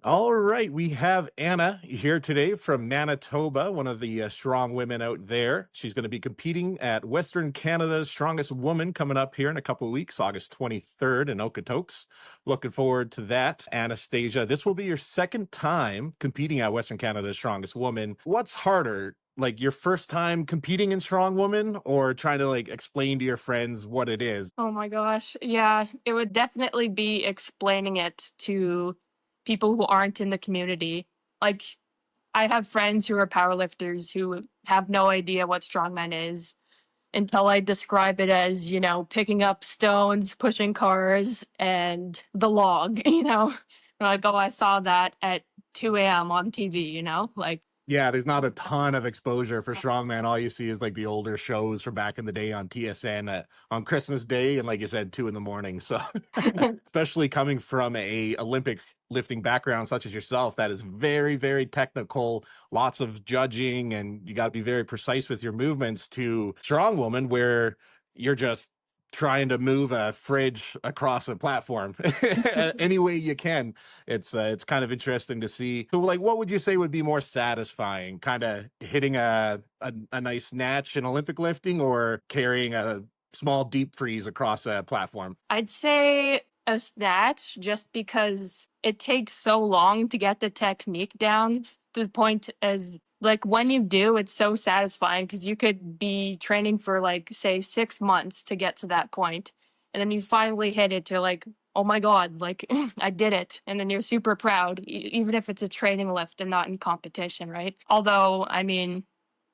All right, we have Anna here today from Manitoba, one of the strong women out there. She's going to be competing at Western Canada's Strongest Woman coming up here in a couple of weeks, August 23rd in Okotoks. Looking forward to that. Anastasia, this will be your second time competing at Western Canada's Strongest Woman. What's harder? Like your first time competing in Strong Woman or trying to like explain to your friends what it is? Oh my gosh. Yeah, it would definitely be explaining it to people who aren't in the community. Like, I have friends who are powerlifters who have no idea what strongman is until I describe it as, picking up stones, pushing cars, and the log, They're like, oh, I saw that at 2 a.m. on TV, Like, Yeah, there's not a ton of exposure for strongman. All you see is like the older shows from back in the day on TSN on Christmas Day, and like you said, 2 in the morning. So, especially coming from a Olympic lifting background such as yourself, that is very, very technical. Lots of judging, and you got to be very precise with your movements. To strong woman, where you're just trying to move a fridge across a platform any way you can. It's kind of interesting to see. So, like, what would you say would be more satisfying? Kind of hitting a nice snatch in Olympic lifting, or carrying a small deep freeze across a platform? I'd say a snatch just because it takes so long to get the technique down to the point as like when you do, it's so satisfying because you could be training for like say 6 months to get to that point, and then you finally hit it. You're like, oh my god, like I did it, and then you're super proud, even if it's a training lift and not in competition, right? Although, I mean,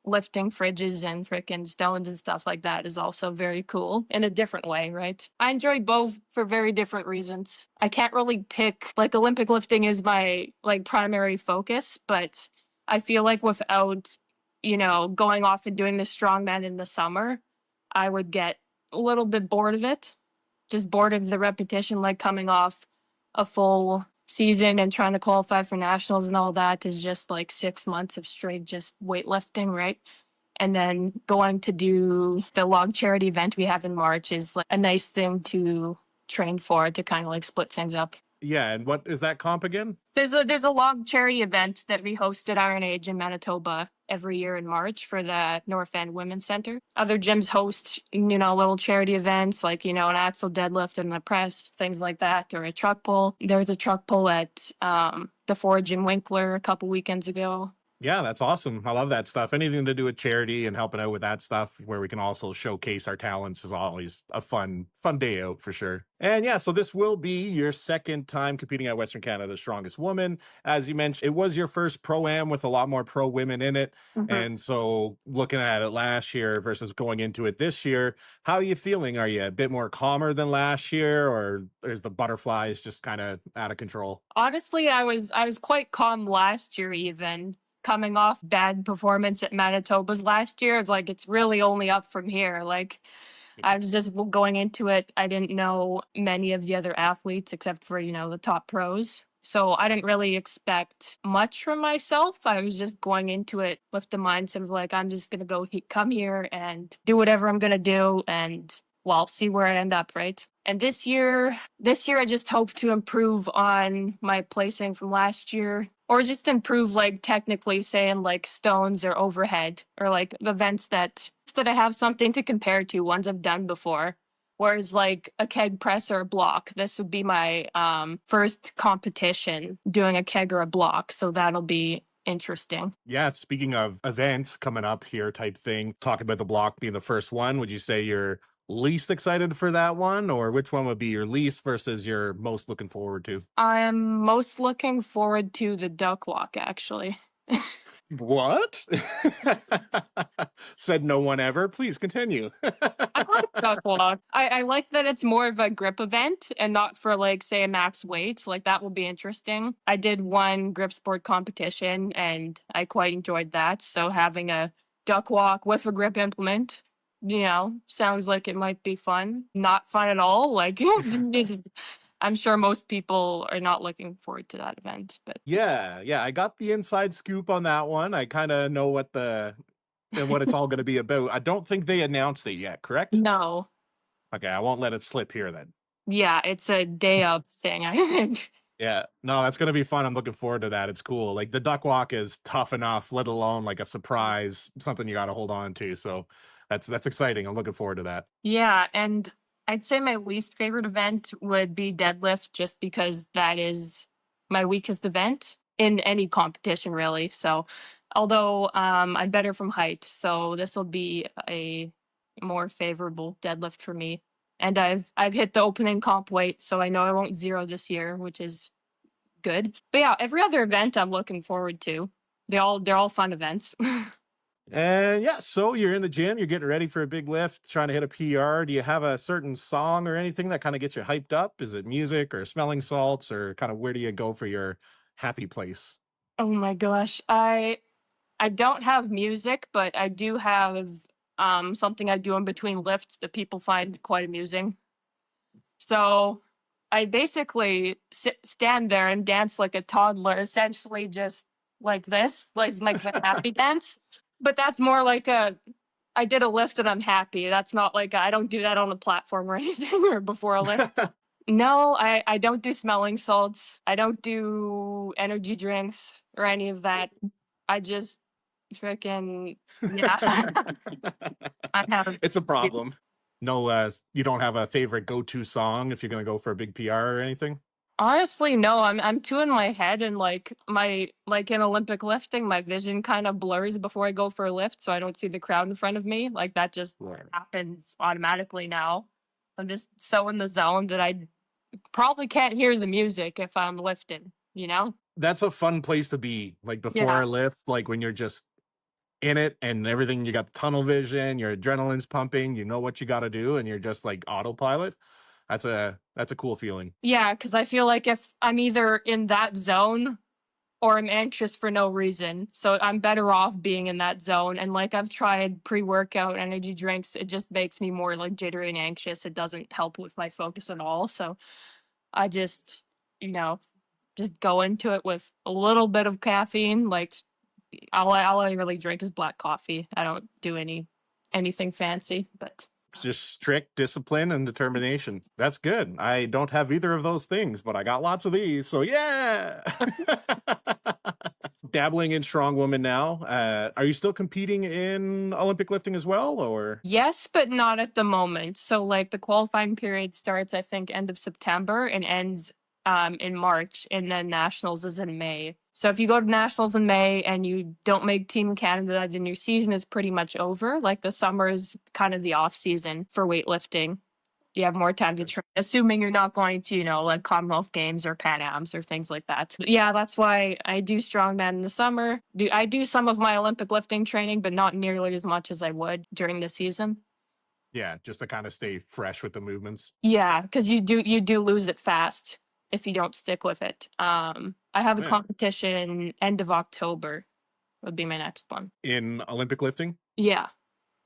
lifting fridges and freaking stones and stuff like that is also very cool in a different way, right? I enjoy both for very different reasons. I can't really pick, like, Olympic lifting is my like primary focus, but I feel like without, going off and doing the strongman in the summer, I would get a little bit bored of it. Just bored of the repetition, like coming off a full season and trying to qualify for nationals and all that is just like 6 months of straight just weightlifting, right? And then going to do the log charity event we have in March is like a nice thing to train for, to kind of like split things up. Yeah, and what is that comp again? There's a log charity event that we host at Iron Age in Manitoba every year in March for the North End Women's Center. Other gyms host, little charity events like, an axle deadlift and a press, things like that, or a truck pull. There was a truck pull at the Forge in Winkler a couple weekends ago. Yeah, that's awesome. I love that stuff. Anything to do with charity and helping out with that stuff where we can also showcase our talents is always a fun day out for sure. And yeah, so this will be your second time competing at Western Canada's Strongest Woman. As you mentioned, it was your first pro-am with a lot more pro women in it. Mhm. And so looking at it last year versus going into it this year, how are you feeling? Are you a bit more calmer than last year, or is the butterflies just kind of out of control? Honestly, I was quite calm last year even. Coming off bad performance at Manitoba's last year, it's like it's really only up from here. Like, I was just going into it, I didn't know many of the other athletes except for, the top pros. So I didn't really expect much from myself. I was just going into it with the mindset of like, I'm just going to come here and do whatever I'm going to do, and well, see where I end up, right? And this year I just hope to improve on my placing from last year, or just improve like technically saying like stones or overhead, or like events that I have something to compare to, ones I've done before. Whereas like a keg press or a block, this would be my first competition doing a keg or a block, so that'll be interesting. Yeah, speaking of events coming up here type thing, talking about the block being the first one, would you say you're least excited for that one, or which one would be your least versus your most looking forward to? I'm most looking forward to the duck walk, actually. What? Said no one ever. Please continue. I like duck walk. I like that it's more of a grip event and not for like say a max weight. Like that will be interesting. I did one grip sport competition and I quite enjoyed that. So having a duck walk with a grip implement, sounds like it might be fun. Not fun at all. Like I'm sure most people are not looking forward to that event, but Yeah, I got the inside scoop on that one. I kind of know what it's all going to be about. I don't think they announced it yet, correct? no. Okay, I won't let it slip here then. Yeah, it's a day of thing, I think. Yeah. No, that's gonna be fun. I'm looking forward to that. It's cool. Like the duck walk is tough enough, let alone like a surprise, something you gotta hold on to. So that's exciting. I'm looking forward to that. Yeah, and I'd say my least favorite event would be deadlift just because that is my weakest event in any competition really. So although I'm better from height, so this will be a more favorable deadlift for me. And I've hit the opening comp weight, so I know I won't zero this year, which is good. But yeah, every other event I'm looking forward to. They're all fun events. And yeah, so you're in the gym, you're getting ready for a big lift, trying to hit a PR. Do you have a certain song or anything that kind of gets you hyped up? Is it music or smelling salts or kind of where do you go for your happy place? Oh my gosh. I don't have music, but I do have something I do in between lifts that people find quite amusing. So I basically stand there and dance like a toddler, essentially just like this, like the happy dance. But that's more like a I did a lift and I'm happy. That's not like I don't do that on a platform or anything or before a lift. No, I don't do smelling salts. I don't do energy drinks or any of that. I just freaking yeah. I have It's a problem. No, you don't have a favorite go-to song if you're gonna go for a big PR or anything? honestly no. I'm too in my head and like in Olympic lifting, my vision kind of blurs before I go for a lift, so I don't see the crowd in front of me. Like that just Right. happens automatically now. I'm just so in the zone that I probably can't hear the music if I'm lifting. You know? That's a fun place to be. Like before Yeah. a lift, like when you're just in it and everything, you got tunnel vision, your adrenaline's pumping, you know what you got to do, and you're just like autopilot. That's a cool feeling. Yeah, because I feel like if I'm either in that zone or I'm anxious for no reason. So I'm better off being in that zone. And like I've tried pre-workout energy drinks, it just makes me more like jittery and anxious. It doesn't help with my focus at all. So I just, you know, just go into it with a little bit of caffeine. Like all I really drink is black coffee. I don't do anything fancy, but It's just strict discipline and determination. That's good. I don't have either of those things, but I got lots of these. So yeah. Dabbling in Strongwoman now. Are you still competing in Olympic lifting as well, or? yes, but not at the moment. So like the qualifying period starts, I think, end of September and ends in March, and then nationals is in May. So if you go to nationals in May and you don't make Team Canada, then your season is pretty much over. Like the summer is kind of the off season for weightlifting. You have more time to train, assuming you're not going to, like Commonwealth Games or Pan Ams or things like that. But yeah, that's why I do strongman in the summer. I do some of my Olympic lifting training, but not nearly as much as I would during the season. Yeah, just to kind of stay fresh with the movements. Yeah, because you do lose it fast if you don't stick with it. I have a Yeah. competition end of October would be my next one. In Olympic lifting? Yeah.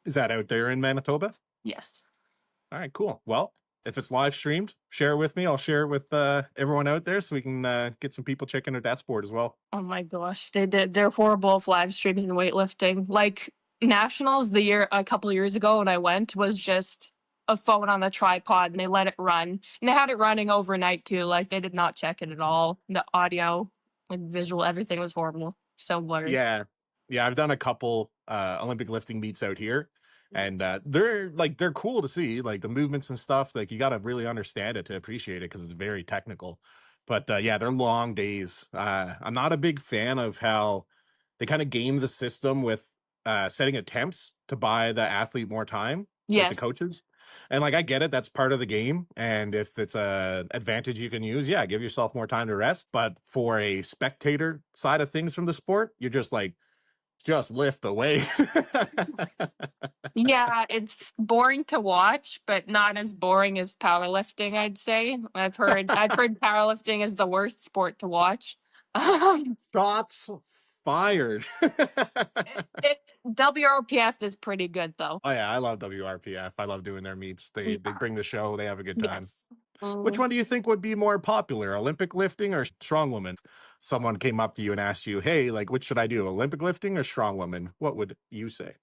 Is that out there in Manitoba? Yes. All right, cool. Well, if it's live streamed, share it with me. I'll share it with everyone out there so we can get some people checking out that sport as well. Oh my gosh, they're horrible with live streams and weightlifting. Like nationals, a couple years ago when I went was just a phone on a tripod and they let it run. And they had it running overnight too. Like they did not check it at all. The audio and visual, everything was horrible. So blurry. Yeah. Yeah, I've done a couple Olympic lifting meets out here and they're cool to see, like the movements and stuff. Like you got to really understand it to appreciate it because it's very technical. But yeah, they're long days. I'm not a big fan of how they kind of game the system with setting attempts to buy the athlete more time, like the Yes. coaches. And like I get it, that's part of the game. And if it's a advantage you can use, yeah, give yourself more time to rest. But for a spectator side of things from the sport, you're just like, just lift away. Yeah, it's boring to watch, but not as boring as powerlifting, I'd say. I've heard powerlifting is the worst sport to watch. Um, Shots fired. it WRPF is pretty good though. Oh yeah, I love WRPF. I love doing their meets. They Yeah. bring the show. They have a good time. Yes. Which Mm, one do you think would be more popular, Olympic lifting or strongwoman? Someone came up to you and asked you, "Hey, like, which should I do, Olympic lifting or strongwoman?" What would you say?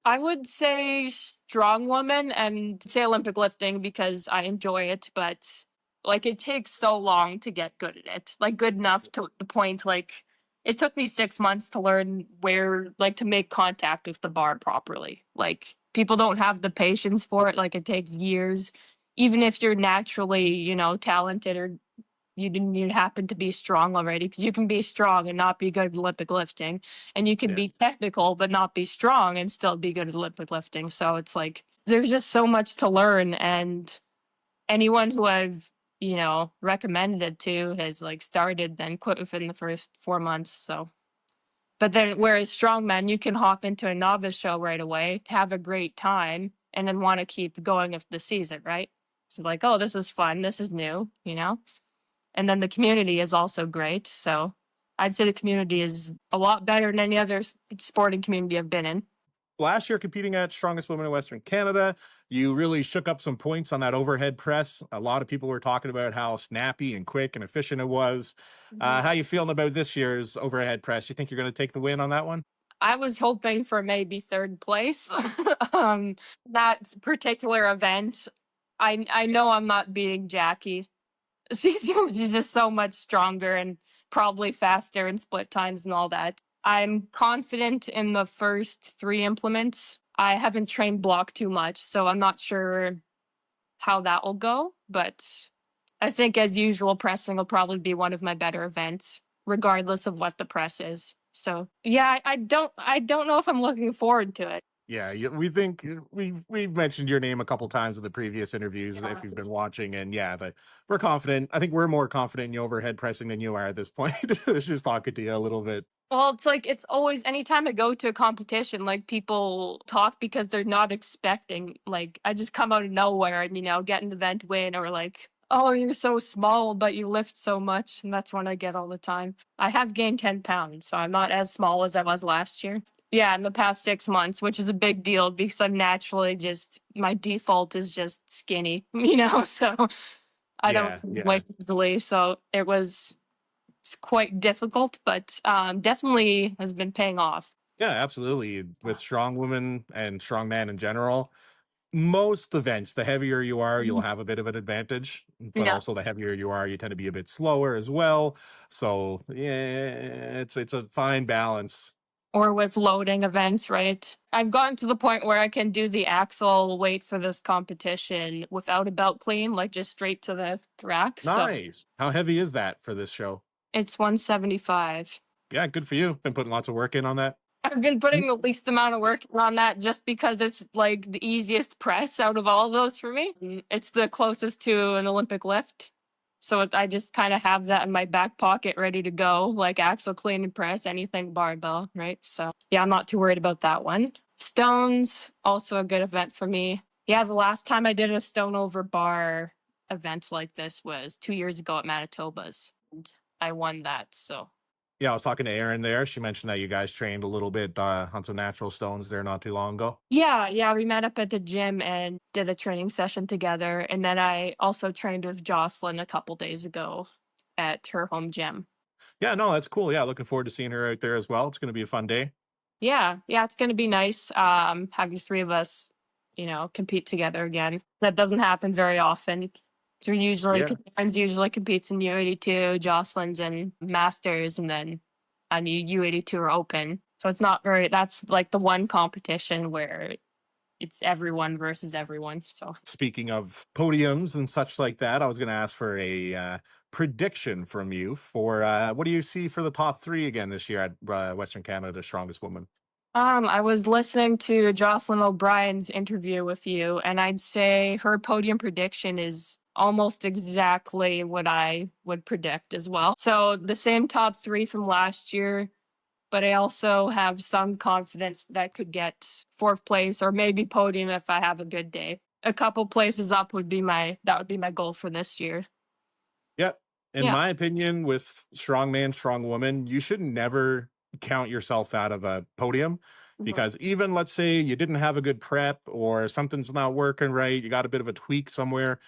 I would say strong woman and say Olympic lifting because I enjoy it, but Like it takes so long to get good at it. Like good enough to the point like it took me 6 months to learn where like to make contact with the bar properly. Like people don't have the patience for it. Like it takes years. Even if you're naturally, talented or you didn't even happen to be strong already, because you can be strong and not be good at Olympic lifting, and you can Yeah. be technical but not be strong and still be good at Olympic lifting. So it's like there's just so much to learn, and anyone who I've recommended it to has like started then quit within the first 4 months. So but then whereas strongman, you can hop into a novice show right away, have a great time, and then want to keep going with the season, right? So like, oh, this is fun, this is new. And then the community is also great. So I'd say the community is a lot better than any other sporting community I've been in. Last year, competing at Strongest Woman in Western Canada, you really shook up some points on that overhead press. A lot of people were talking about how snappy and quick and efficient it was. How you feeling about this year's overhead press? You think you're going to take the win on that one? I was hoping for maybe third place. um, that particular event, I know I'm not beating Jackie. She's just so much stronger and probably faster in split times and all that. I'm confident in the first three implements. I haven't trained block too much, so I'm not sure how that will go. But I think, as usual, pressing will probably be one of my better events, regardless of what the press is. So yeah, I don't know if I'm looking forward to it. Yeah, we think we've mentioned your name a couple times in the previous interviews if Yeah. you've been watching, and yeah, we're confident. I think we're more confident in your overhead pressing than you are at this point. Just talking to you a little bit. Well, it's like it's always anytime I go to a competition, like people talk because they're not expecting. Like I just come out of nowhere and get an event win, or like, oh, you're so small but you lift so much, and that's what I get all the time. I have gained 10 pounds, so I'm not as small as I was last year. Yeah, in the past 6 months, which is a big deal because I'm naturally just my default is just skinny, so I don't Yeah, yeah. weight easily. So it was it's quite difficult, but definitely has been paying off. Yeah, absolutely. With strong women and strong men in general, most events, the heavier you are, you'll have a bit of an advantage. But Yeah. also, the heavier you are, you tend to be a bit slower as well. So yeah, it's a fine balance. Or with loading events, right? I've gotten to the point where I can do the axle weight for this competition without a belt clean, like just straight to the rack. So Nice. How heavy is that for this show? it's 175. Yeah, good for you. Been putting lots of work in on that. I've been putting the least amount of work on that just because it's like the easiest press out of all of those for me. It's the closest to an Olympic lift. So I just kind of have that in my back pocket ready to go, like axle clean and press, anything barbell, right? So yeah, I'm not too worried about that one. Stones, also a good event for me. Yeah, the last time I did a stone over bar event like this was 2 years ago at Manitoba's. And I won that. So Yeah, I was talking to Erin there. She mentioned that you guys trained a little bit on some natural stones there not too long ago. yeah, we met up at the gym and did a training session together. And then I also trained with Jocelyn a couple days ago at her home gym. Yeah, no, that's cool. Yeah, looking forward to seeing her out there as well. It's going to be a fun day. Yeah, it's going to be nice having three of us, compete together again. That doesn't happen very often. So Yeah. Karen's usually competes in U82, Jocelyn's in Masters, and then I mean U82 are open. So it's not very. That's like the one competition where it's everyone versus everyone. So Speaking of podiums and such like that, I was going to ask for a prediction from you for what do you see for the top three again this year at Western Canada's Strongest Woman? I was listening to Jocelyn O'Brien's interview with you, and I'd say her podium prediction is almost exactly what I would predict as well. So the same top three from last year, but I also have some confidence that I could get fourth place or maybe podium if I have a good day. A couple places up would be my goal for this year. Yep. In Yeah. my opinion, with strong man, strong woman, you should never count yourself out of a podium Mhm. because even let's say you didn't have a good prep or something's not working right, you got a bit of a tweak somewhere,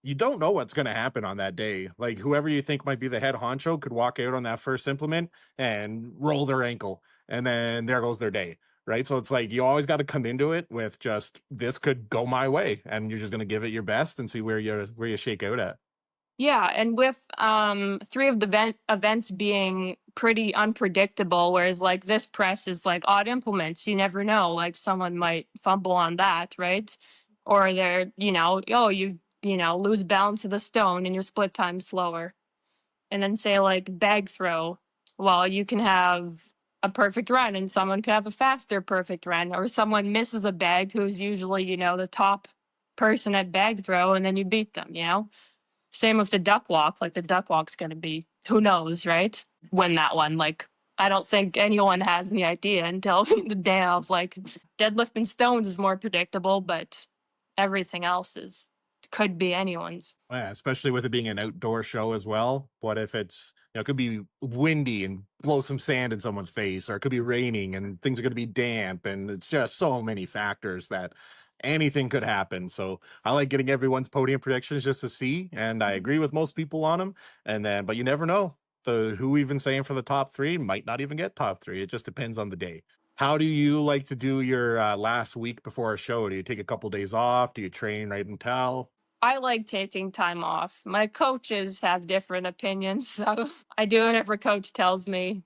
you don't know what's going to happen on that day. Like whoever you think might be the head honcho could walk out on that first implement and roll their ankle, and then there goes their day. Right. So it's like you always got to come into it with just this could go my way, and you're just going to give it your best and see where you shake out at. Yeah, and with three of the events being pretty unpredictable, whereas like this press is like odd implements, you never know. Like someone might fumble on that, right? Or they're, oh, you lose balance of the stone and your split time slower. And then say like bag throw, well, you can have a perfect run and someone could have a faster perfect run, or someone misses a bag who's usually, the top person at bag throw, and then you beat them. Same with the duck walk. Like the duck walk's going to be, who knows, right? When that one, like, I don't think anyone has any idea until the day of. Like, deadlifting stones is more predictable, but everything else could be anyone's. Yeah, especially with it being an outdoor show as well. What if it could be windy and blow some sand in someone's face, or it could be raining and things are going to be damp, and it's just so many factors that anything could happen. So I like getting everyone's podium predictions just to see, and I agree with most people on them. But you never know. The who even saying for the top three might not even get top three. It just depends on the day. How do you like to do your last week before a show? Do you take a couple days off? Do you train right and towel? I like taking time off. My coaches have different opinions, so I do whatever coach tells me.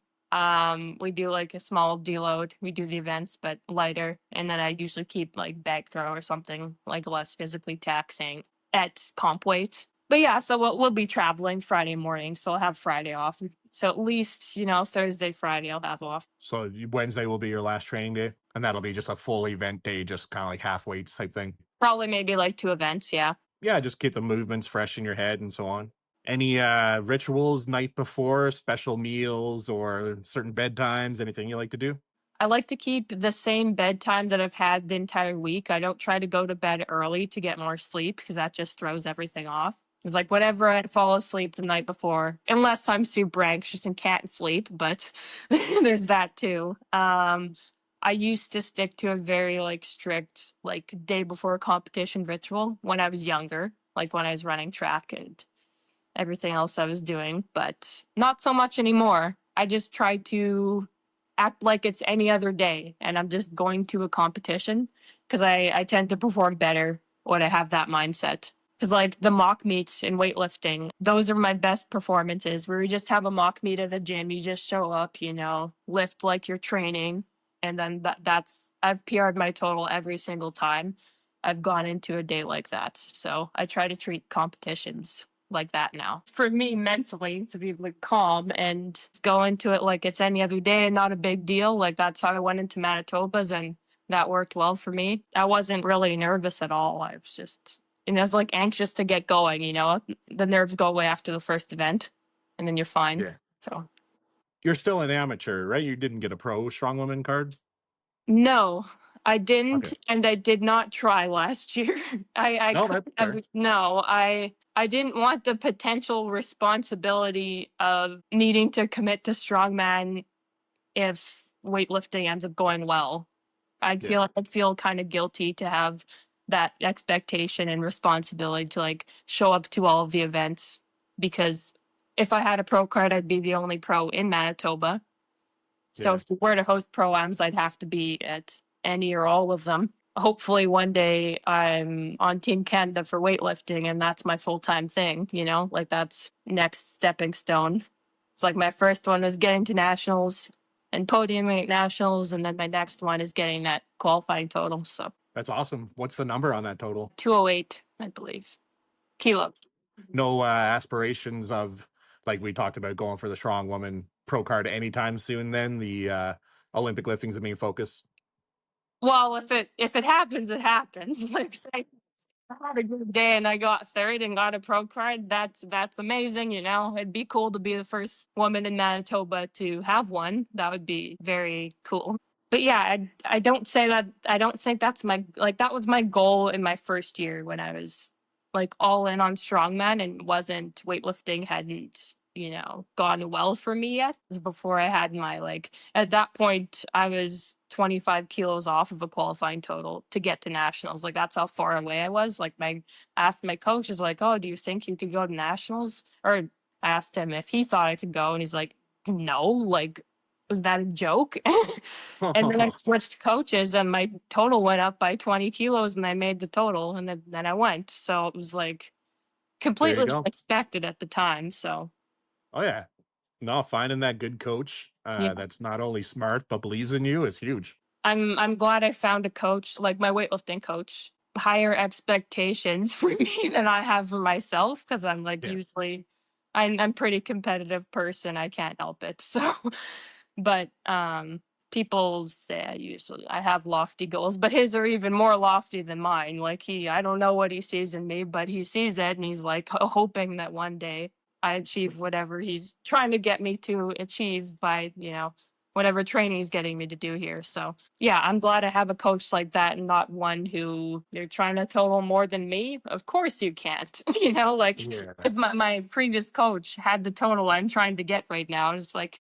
We do like a small deload. We do the events, but lighter, and then I usually keep like bag throw or something like less physically taxing at comp weight. But yeah, so we'll be traveling Friday morning, so I'll have Friday off. So at least Thursday, Friday I'll have off. So Wednesday will be your last training day, and that'll be just a full event day, just kind of like half weights type thing. Probably maybe like 2 events. Yeah. Yeah, just get the movements fresh in your head and so on. Any rituals night before, special meals or certain bedtimes, anything you like to do? I like to keep the same bedtime that I've had the entire week. I don't try to go to bed early to get more sleep because that just throws everything off. It's like whatever I fall asleep the night before, unless I'm super anxious and can't sleep, but there's that too. I used to stick to a very like strict like day before competition ritual when I was younger, like when I was running track and everything else I was doing, but not so much anymore. I just try to act like it's any other day and I'm just going to a competition because I tend to perform better when I have that mindset. Because, like, the mock meets in weightlifting, those are my best performances where we just have a mock meet at the gym. You just show up, lift like you're training. And then I've PR'd my total every single time I've gone into a day like that. So I try to treat competitions like that now. For me, mentally, to be like calm and go into it like it's any other day and not a big deal. Like that's how I went into Manitoba's, and that worked well for me. I wasn't really nervous at all. I was just, I was like anxious to get going. The nerves go away after the first event, and then you're fine. Yeah. So You're still an amateur, right? You didn't get a pro Strongwoman card? no, I Okay. didn't, and I did not try last year. I No, could that's have. fair. No, I didn't want the potential responsibility of needing to commit to strongman if weightlifting ends up going well. Yeah. I'd feel kind of guilty to have that expectation and responsibility to like show up to all of the events, because if I had a pro card, I'd be the only pro in Manitoba. So Yeah. if we were to host pro-ams, I'd have to be at any or all of them. Hopefully one day I'm on Team Canada for weightlifting and that's my full-time thing, like that's next stepping stone. It's like my first one was getting to nationals and podiuming at nationals, and then my next one is getting that qualifying total. So That's awesome. What's the number on that total? 208, I believe, kilos. No aspirations of, like we talked about, going for the Strongwoman pro card anytime soon, then the Olympic lifting's the main focus. Well, if it happens, it happens. Like say I had a good day and I got third and got a pro card. That's amazing. It'd be cool to be the first woman in Manitoba to have one. That would be very cool. But yeah, I don't say that. I don't think that's my like that was my goal in my first year when I was like all in on strongman and wasn't weightlifting hadn't gone well for me yet. This is before I had my like at that point I was 25 kilos off of a qualifying total to get to nationals. Like that's how far away I was. Like I asked my coach, is like, oh, do you think you could go to nationals? Or I asked him if he thought I could go, and he's like, no, like was that a joke? And then I switched coaches and my total went up by 20 kilos and I made the total, and then I went. So it was like There you completely go. unexpected at the time. So Oh yeah. No, finding that good coach yeah, that's not only smart but believes in you is huge. I'm glad I found a coach like my weightlifting coach. Higher expectations for me than I have for myself because I'm like Yeah. usually I'm pretty competitive person. I can't help it. So but people say I have lofty goals, but his are even more lofty than mine. Like I don't know what he sees in me, but he sees it and he's like hoping that one day I achieve whatever he's trying to get me to achieve by, whatever training he's getting me to do here. So yeah, I'm glad I have a coach like that and not one who they're trying to total more than me. Of course you can't. Like Yeah. if my previous coach had the total I'm trying to get right now, it's like,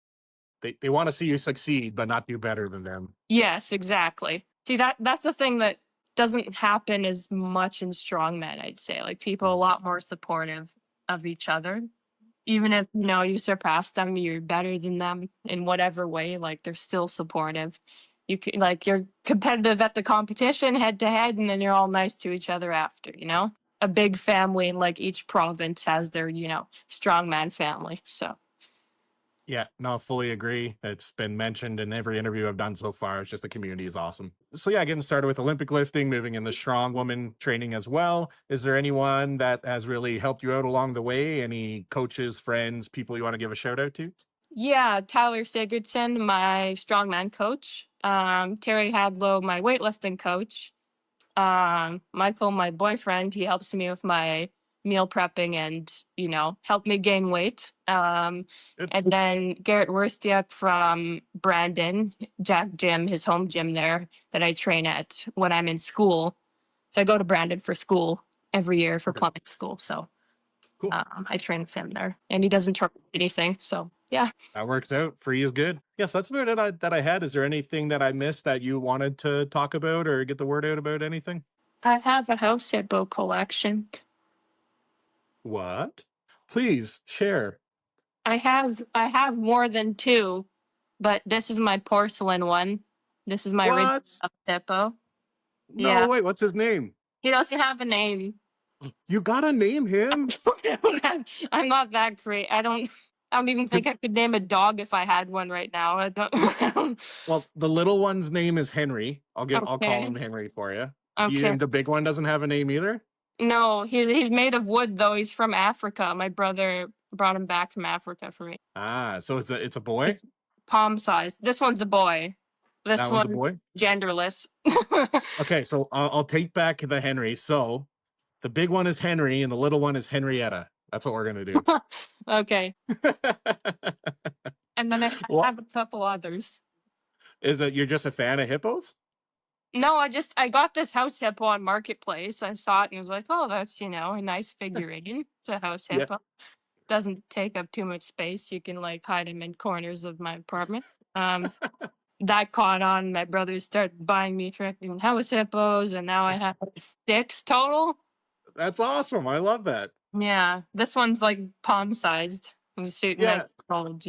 They want to see you succeed, but not do better than them. yes, exactly. See that's the thing that doesn't happen as much in strongmen, I'd say. Like people a Mm. lot more supportive of each other. Even if you surpass them, you're better than them in whatever way, like they're still supportive. You can, like you're competitive at the competition head to head and then you're all nice to each other after. A big family and like each province has their, strongman family. So Yeah, no, fully agree. It's been mentioned in every interview I've done so far. It's just the community is awesome. So yeah, getting started with Olympic lifting, moving into strong woman training as well. Is there anyone that has really helped you out along the way? Any coaches, friends, people you want to give a shout out to? yeah, Tyler Sigurdsson, my strongman coach. Terry Hadlow, my weightlifting coach. Michael, my boyfriend, he helps me with my meal prepping and, help me gain weight. Good. And then Garrett Wurstiak from Brandon, Jack Gym, his home gym there that I train at when I'm in school. So I go to Brandon for school every year for Okay, plumbing school. So cool. I train with him there and he doesn't charge anything. So yeah. That works out. Free is good. Yes, that's about it that I had. Is there anything that I missed that you wanted to talk about or get the word out about anything? I have a house hippo collection. What? Please share. I have more than two, but this is my porcelain one. This is my original What? hippo. No, Yeah. wait, what's his name? He doesn't have a name. You gotta name him. I'm not that great. I don't even think I could name a dog if I had one right now. I don't. Well, the little one's name is Henry. I'll call him Okay. Henry for you. Do you Okay. and the big one doesn't have a name either? No, he's made of wood though. He's from Africa. My brother brought him back from Africa for me. Ah, so it's a boy? It's palm sized. This one's a boy. That This one's a one boy? genderless. Okay, so I'll take back the Henry. So the big one is Henry and the little one is Henrietta. That's what we're gonna do. Okay. And then I Well, have a couple others. is it you're just a fan of hippos? No, I got this house hippo on Marketplace. I saw it and was like, oh, that's a nice figurine. It's a house Yeah. hippo. Doesn't take up too much space. You can like hide him in corners of my apartment. That caught on. My brothers started buying me freaking house hippos, and now I have 6 total. That's awesome. I love that. Yeah, this one's like palm sized. It's suiting Yeah. nice cold.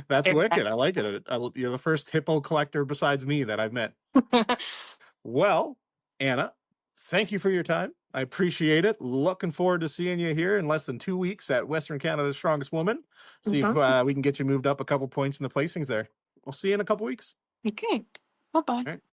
That's wicked. I like it. You're the first hippo collector besides me that I've met. Well, Anna, thank you for your time. I appreciate it. Looking forward to seeing you here in less than 2 weeks at Western Canada's Strongest Woman. See if we can get you moved up a couple points in the placings there. We'll see you in a couple weeks. Okay. Bye bye. All right.